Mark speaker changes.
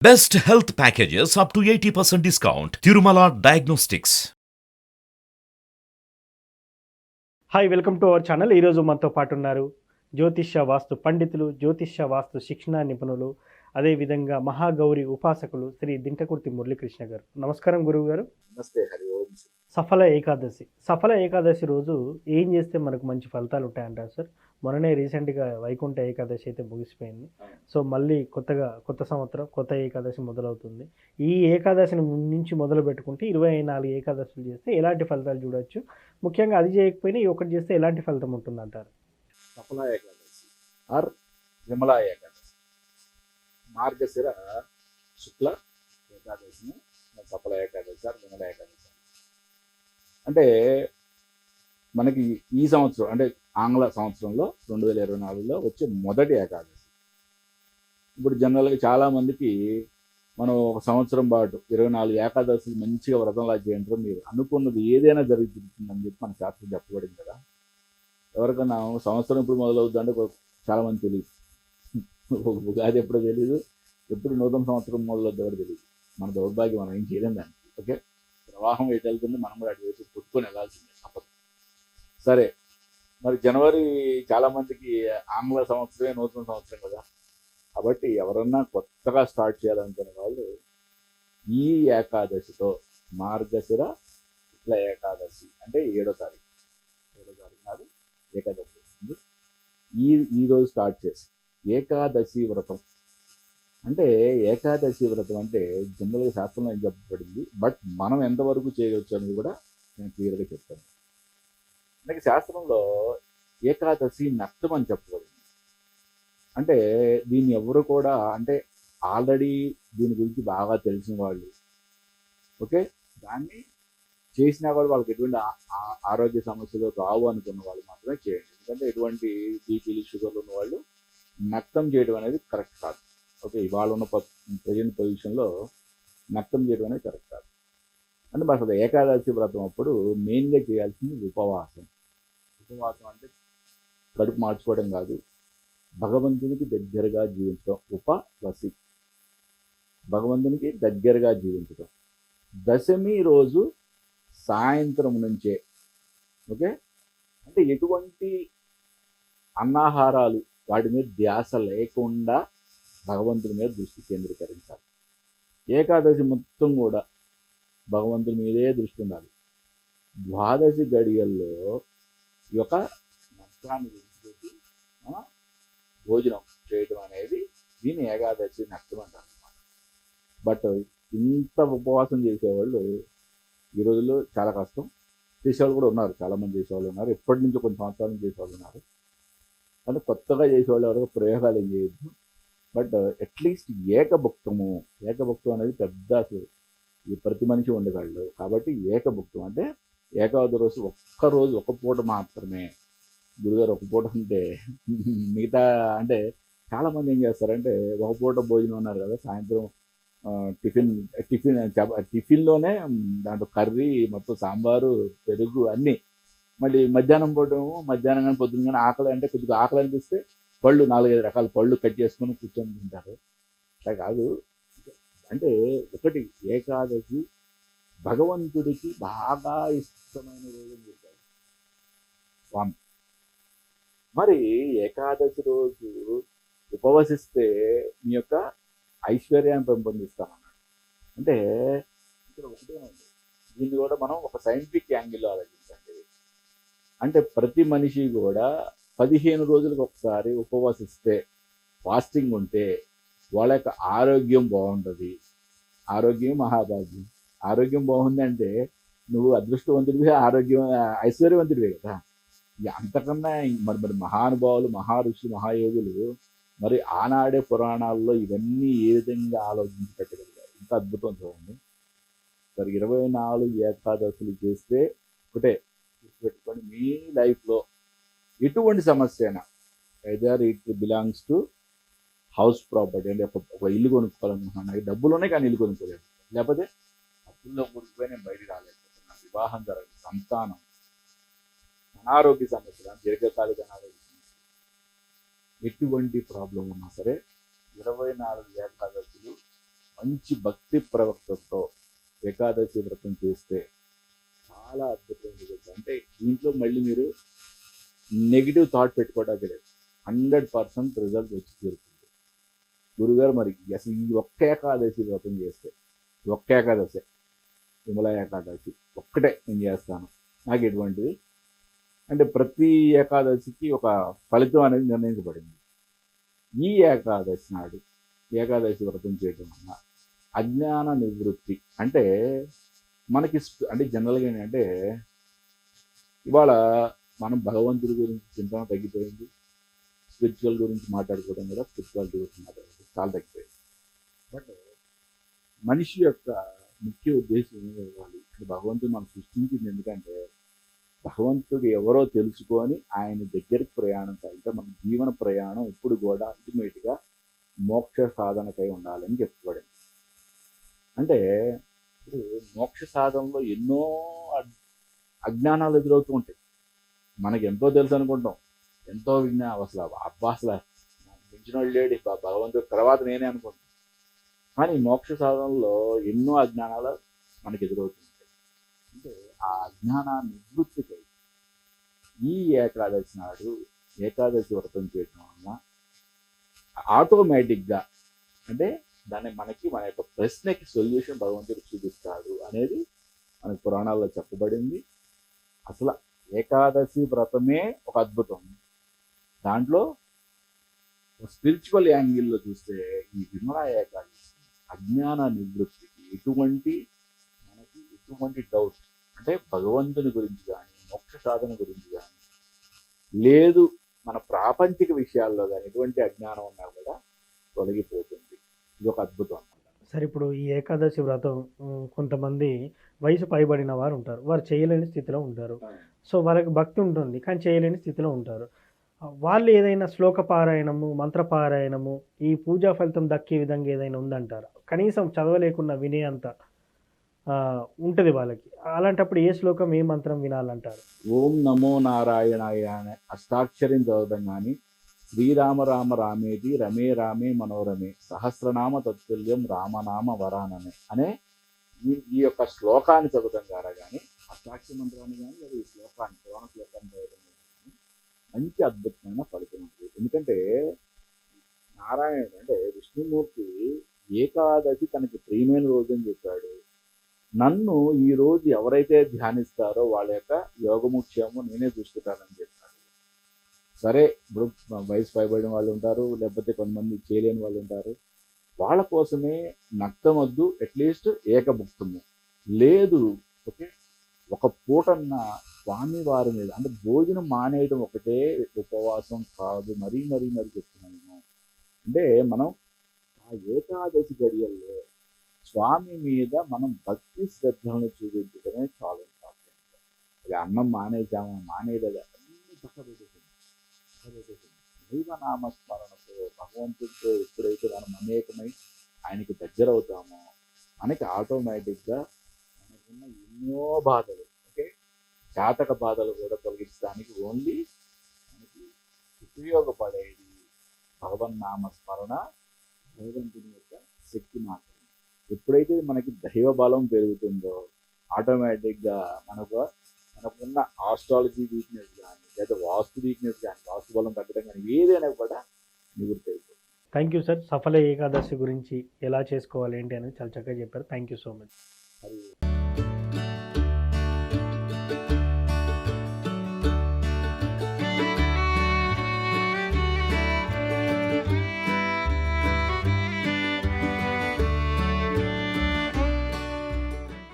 Speaker 1: Best health packages up to 80% discount. Tirumala Diagnostics.
Speaker 2: Hi welcome to our channel. ఈరోజు మనతో పాటు ఉన్నారు జ్యోతిష్య వాస్తు పండితులు, జ్యోతిష్య వాస్తు శిక్షణ నిపుణులు, అదేవిధంగా మహాగౌరి ఉపాసకులు శ్రీ దింటకుర్తి మురళీకృష్ణ గారు. నమస్కారం గురువు గారు.
Speaker 3: నమస్తే. హరి ఓం.
Speaker 2: సఫల ఏకాదశి రోజు ఏం చేస్తే మనకు మంచి ఫలితాలు ఉంటాయంటారు సార్? మొన్ననే రీసెంట్గా వైకుంఠ ఏకాదశి అయితే ముగిసిపోయింది. సో మళ్ళీ కొత్త సంవత్సరం, కొత్త ఏకాదశి మొదలవుతుంది. ఈ ఏకాదశిని నుంచి మొదలు పెట్టుకుంటే 24 ఏకాదశులు చేస్తే ఎలాంటి ఫలితాలు చూడొచ్చు? ముఖ్యంగా అది చేయకపోయినా ఈ ఒకటి చేస్తే ఎలాంటి ఫలితం ఉంటుందంటారు?
Speaker 3: సఫల ఏకాదశి ఆర్ విమలా ఏకాదశి, మార్గశిర శుక్ల ఏకాదశిని సఫల ఏకాదశి ఆర్ విమల ఏకాదశి. అంటే మనకి ఈ సంవత్సరం అంటే ఆంగ్ల సంవత్సరంలో 2024లో వచ్చే మొదటి ఏకాదశి. ఇప్పుడు జనరల్గా చాలామందికి మనం ఒక సంవత్సరం పాటు 24 ఏకాదశి మంచిగా వ్రతంలా చేయంటారు. మీరు అనుకున్నది ఏదైనా జరుగుతుందని చెప్పి మన శాస్త్రం చెప్పబడింది కదా. ఎవరికన్నా సంవత్సరం ఇప్పుడు మొదలవుద్ది అంటే చాలామంది తెలియదు. ఉగాది ఎప్పుడో తెలియదు, ఎప్పుడు నూతన సంవత్సరం మొదలవుద్ది ఎవరు తెలియదు. మన దౌర్భాగ్యం, మనం ఏం చేయలేం దానికి. ఓకే, ప్రవాహం ఎటు వెళ్తుంది, మనం కూడా అటు వేసి పుట్టుకొని వెళ్ళాల్సిందే, తప్పదు. సరే, మరి జనవరి చాలామందికి ఆంగ్ల సంవత్సరమే నూతన సంవత్సరం కదా. కాబట్టి ఎవరన్నా కొత్తగా స్టార్ట్ చేయాలనుకునే వాళ్ళు ఈ ఏకాదశితో, మార్గశిర శుక్ల ఏకాదశి అంటే 7వ తారీఖు నాడు ఏకాదశి వస్తుంది. ఈరోజు స్టార్ట్ చేసి ఏకాదశి వ్రతం అంటే జనరల్గా శాస్త్రంలో ఏం చెప్పబడింది, బట్ మనం ఎంతవరకు చేయవచ్చు అనేది కూడా నేను క్లియర్గా చెప్తాను. మనకి శాస్త్రంలో ఏకాదశి నష్టం అని చెప్పబడింది. అంటే దీన్ని ఎవరు కూడా, అంటే ఆల్రెడీ దీని గురించి బాగా తెలిసిన వాళ్ళు, ఓకే, దాన్ని చేసినా కూడా వాళ్ళకి ఎటువంటి ఆరోగ్య సమస్యలు రావు అనుకున్న వాళ్ళు మాత్రమే చేయండి. ఎందుకంటే ఎటువంటి బీపీలు, షుగర్లు ఉన్న వాళ్ళు నష్టం చేయడం అనేది కరెక్ట్ కాదు. ఓకే, ఇవాళ ఉన్న ప్రజెంట్ పొజిషన్లో నష్టం చేయడం అనేది కరెక్ట్ కాదు. అంటే మరి అసలు ఏకాదశి వ్రతం అప్పుడు మెయిన్గా చేయాల్సింది ఉపవాసం. ఉపవాసం అంటే కడుపు మార్చుకోవడం కాదు, భగవంతునికి దగ్గరగా జీవించడం. ఉపవసి, భగవంతునికి దగ్గరగా జీవించడం. దశమి రోజు సాయంత్రం నుంచే, ఓకే, అంటే ఎటువంటి అన్నాహారాలు వాటి మీద ధ్యాస లేకుండా భగవంతుని మీద దృష్టి కేంద్రీకరించాలి. ఏకాదశి మొత్తం కూడా భగవంతుని మీదే దృష్టి ఉండాలి. ద్వాదశి గడియల్లో ఈ యొక్క నష్టాన్ని విడిచిపెట్టి మనం భోజనం చేయడం అనేది దీన్ని ఏకాదశి నష్టం అంటారు అన్నమాట. బట్ ఇంత ఉపవాసం చేసేవాళ్ళు ఈ రోజుల్లో చాలా కష్టం. చేసేవాళ్ళు కూడా ఉన్నారు, చాలామంది చేసేవాళ్ళు ఉన్నారు, ఎప్పటి నుంచో కొన్ని సంవత్సరాల నుంచి చేసేవాళ్ళు ఉన్నారు. అంటే కొత్తగా చేసేవాళ్ళు ఎవరో ప్రయోగాలు ఏం చేయొద్దు. బట్ అట్లీస్ట్ ఏకభుక్తం అనేది పెద్ద, అసలు ఈ ప్రతి మనిషి ఉండగలడు. కాబట్టి ఏకభుక్తం అంటే ఏకాదశి రోజు ఒక్కరోజు ఒక పూట మాత్రమే. గురుగారు ఒక పూట అంటే మిగతా అంటే చాలామంది ఏం చేస్తారంటే ఒక పూట భోజనం ఉన్నారు కదా, సాయంత్రం టిఫిన్లోనే దాంట్లో కర్రీ మొత్తం, సాంబారు, పెరుగు అన్నీ. మళ్ళీ మధ్యాహ్నం కానీ పొద్దున్న కానీ ఆకలి అంటే కొద్దిగా ఆకలి అనిపిస్తే పళ్ళు 4-5 రకాల పళ్ళు కట్ చేసుకొని కూర్చొని తింటారు. అలా కాదు. అంటే ఒకటి, ఏకాదశి భగవంతుడికి బాగా ఇష్టమైన రోజు అని చెప్పారు స్వామి. మరి ఏకాదశి రోజు ఉపవసిస్తే మీ యొక్క ఐశ్వర్యాన్ని పెంపొందిస్తామన్నాడు. అంటే ఇక్కడ ఒకటే ఉంది, దీన్ని కూడా మనం ఒక సైంటిఫిక్ యాంగిల్లో ఆలోచించండి. అంటే ప్రతి మనిషి కూడా 15 రోజులకు ఒకసారి ఉపవసిస్తే, ఫాస్టింగ్ ఉంటే వాళ్ళ యొక్క ఆరోగ్యం బాగుంటుంది. ఆరోగ్యం మహాభాగ్యం. ఆరోగ్యం బాగుంది అంటే నువ్వు అదృష్టవంతుడివి, ఆరోగ్యం ఐశ్వర్యవంతుడివే కదా. అంతకన్నా మరి మహానుభావులు, మహారుషులు, మహాయోగులు మరి ఆనాడే పురాణాల్లో ఇవన్నీ ఏ విధంగా ఆలోచించి పెట్టగలిగారు. ఇంకా అద్భుతం చూడండి. మరి 24 ఏకాదశులు చేస్తే ఒకటే గుర్తుపెట్టుకొని, మీ లైఫ్లో ఎటువంటి సమస్య అయినా, either it belongs to house property, అంటే ఒక ఇల్లు కొనుక్కోవాలనుకుంటున్నాను, డబ్బులు ఉన్నాయి కానీ ఇల్లు కొనుక్కోలేదు, లేకపోతే అప్పుల్లో కూడిపోయి నేను బయటికి రాలేకపోతున్నాను, వివాహం జరగదు, సంతానం, అనారోగ్య సమస్యలు, దీర్ఘకాలిక అనారోగ్య సమస్యలు, ఎటువంటి ప్రాబ్లం ఉన్నా సరే 24 ఏకాదశులు మంచి భక్తి ప్రవక్తతో ఏకాదశి వ్రతం చేస్తే చాలా అద్భుతమైన రిజల్ట్స్. అంటే దీంట్లో మళ్ళీ మీరు నెగిటివ్ థాట్ పెట్టుకోవడానికి లేదు, 100% రిజల్ట్ వచ్చి తీరుతుంది. గురుగారు మరి అసలు ఈ ఒక్క ఏకాదశి వ్రతం చేస్తే, ఒక్క ఏకాదశి విమల ఏకాదశి ఒక్కటే నేను చేస్తాను, నాకు ఎటువంటిది అంటే ప్రతి ఏకాదశికి ఒక ఫలితం అనేది నిర్ణయించబడింది. ఈ ఏకాదశి నాడు ఏకాదశి వ్రతం చేయడం వల్ల అజ్ఞాన నివృత్తి అంటే మనకి అంటే జనరల్గా ఏంటంటే ఇవాళ మనం భగవంతుడి గురించి చింతన తగ్గిపోయింది, స్పిరిచువల్ గురించి మాట్లాడుకోవడం కూడా స్పిరిచువాలిటీ గురించి మాట్లాడుకోవడం చాలా తగ్గిపోయింది. బట్ మనిషి యొక్క ముఖ్య ఉద్దేశం ఏమి ఇవ్వాలి అంటే భగవంతుడు మనం సృష్టించింది ఎందుకంటే భగవంతుడు ఎవరో తెలుసుకొని ఆయన దగ్గరికి ప్రయాణం అంటే మన జీవన ప్రయాణం ఇప్పుడు కూడా అల్టిమేట్గా మోక్ష సాధనకై ఉండాలని చెప్పబడింది. అంటే ఇప్పుడు మోక్ష సాధనలో ఎన్నో అజ్ఞానాలు ఎదురవుతూ ఉంటాయి. మనకి ఎంతో తెలుసు అనుకుంటాం, ఎంతో అసలు అబ్బా అసలు మించిన వాళ్ళు లేడు భగవంతుడి తర్వాత నేనే అనుకుంటాం. కానీ మోక్ష సాధనలో ఎన్నో అజ్ఞానాలు మనకి ఎదురవుతుంటాయి. అంటే ఆ అజ్ఞానాన్ని నివృత్తికై ఈ ఏకాదశి నాడు ఏకాదశి వ్రతం చేయడం వలన ఆటోమేటిక్గా అంటే దాన్ని మనకి మన యొక్క ప్రశ్నకి సొల్యూషన్ భగవంతుడు చూపిస్తాడు అనేది మనకి పురాణాల్లో చెప్పబడింది. అసలు ఏకాదశి వ్రతమే ఒక అద్భుతం. దాంట్లో స్పిరిచువల్ యాంగిల్లో చూస్తే ఈ విమలా ఏకాదశి అజ్ఞాన నివృత్తికి ఎటువంటి డౌట్ అంటే భగవంతుని గురించి కానీ మోక్ష సాధన గురించి కానీ లేదు మన ప్రాపంచిక విషయాల్లో కానీ ఎటువంటి అజ్ఞానం ఉన్నా కూడా తొలగిపోతుంది. ఇది ఒక అద్భుతం.
Speaker 2: సరే, ఇప్పుడు ఈ ఏకాదశి వ్రతం కొంతమంది వయసు పైబడిన వారు ఉంటారు, వారు చేయలేని స్థితిలో ఉంటారు. సో వాళ్ళకి భక్తి ఉంటుంది కానీ చేయలేని స్థితిలో ఉంటారు. వాళ్ళు ఏదైనా శ్లోక పారాయణము, మంత్ర పారాయణము, ఈ పూజా ఫలితం దక్కే విధంగా ఏదైనా ఉందంటారా? కనీసం చదవలేకున్నా వినే అంత ఉంటుంది వాళ్ళకి. అలాంటప్పుడు ఏ శ్లోకం ఏ మంత్రం వినాలంటారు?
Speaker 3: ఓం నమో నారాయణాయ అనే అష్టాక్షరం చదవడం కానీ శ్రీరామ రామ రామేటి రమే రామే మనోరమే సహస్రనామ తత్తుల్యం రామనామ వరాననే అనే ఈ యొక్క శ్లోకాన్ని చదవడం ద్వారా కానీ అష్టాక్షర మంత్రాన్ని కానీ లేదా ఈ శ్లోకాన్ని పురాణ శ్లోకాన్ని చదవడం కానీ మంచి అద్భుతమైన ఫలితం ఉంటుంది. ఎందుకంటే నారాయణుడు అంటే విష్ణుమూర్తి ఏకాదశి తనకి ప్రియమైన రోజు అని చెప్పాడు. నన్ను ఈ రోజు ఎవరైతే ధ్యానిస్తారో వాళ్ళ యొక్క యోగముఖ్యము నేనే చూసుకుంటానని చెప్పాడు. సరే, ఇప్పుడు వయసు పైబడిన వాళ్ళు ఉంటారు, లేకపోతే కొంతమంది చేయలేని వాళ్ళు ఉంటారు. వాళ్ళ కోసమే నక్తమొద్దు, అట్లీస్ట్ ఏకభుక్తము లేదు. ఓకే, ఒక పూటన్న స్వామి వారి మీద అంటే భోజనం మానేయడం ఒకటే ఉపవాసం కాదు, మరీ చెప్తున్నాను. అంటే మనం ఆ ఏకాదశి గడియల్లో స్వామి మీద మనం భక్తి శ్రద్ధలను చూపించడమే చాలా ఇంపార్టెంట్. అది అన్నం మానేయలేదు అన్ని పక్కబెట్టేసింది. దైవనామస్మరణతో భగవంతుడితో ఎప్పుడైతే మనం అనేకమై ఆయనకి దగ్గర అవుతామో మనకి ఆటోమేటిక్గా మనకున్న ఎన్నో బాధలు జాతక బాధలు కూడా తొలగించడానికి ఓన్లీ మనకి ఉపయోగపడేది భగవన్నామస్మరణ, భగవంతుని యొక్క శక్తి మాత్రమే. ఎప్పుడైతే మనకి దైవ బలం పెరుగుతుందో ఆటోమేటిక్గా మనకున్న ఆస్ట్రాలజీ వీక్నెస్ కానీ లేదా వాస్తు వీక్నెస్ కానీ వాస్తు బలం తగ్గడం కానీ ఏదైనా కూడా నివృత్తి అయిపోతుంది.
Speaker 2: Thank you sir. Saphala Ekadashi గురించి ఎలా చేసుకోవాలి ఏంటి అనేది చాలా చక్కగా చెప్పారు. Thank you so much.
Speaker 3: మరి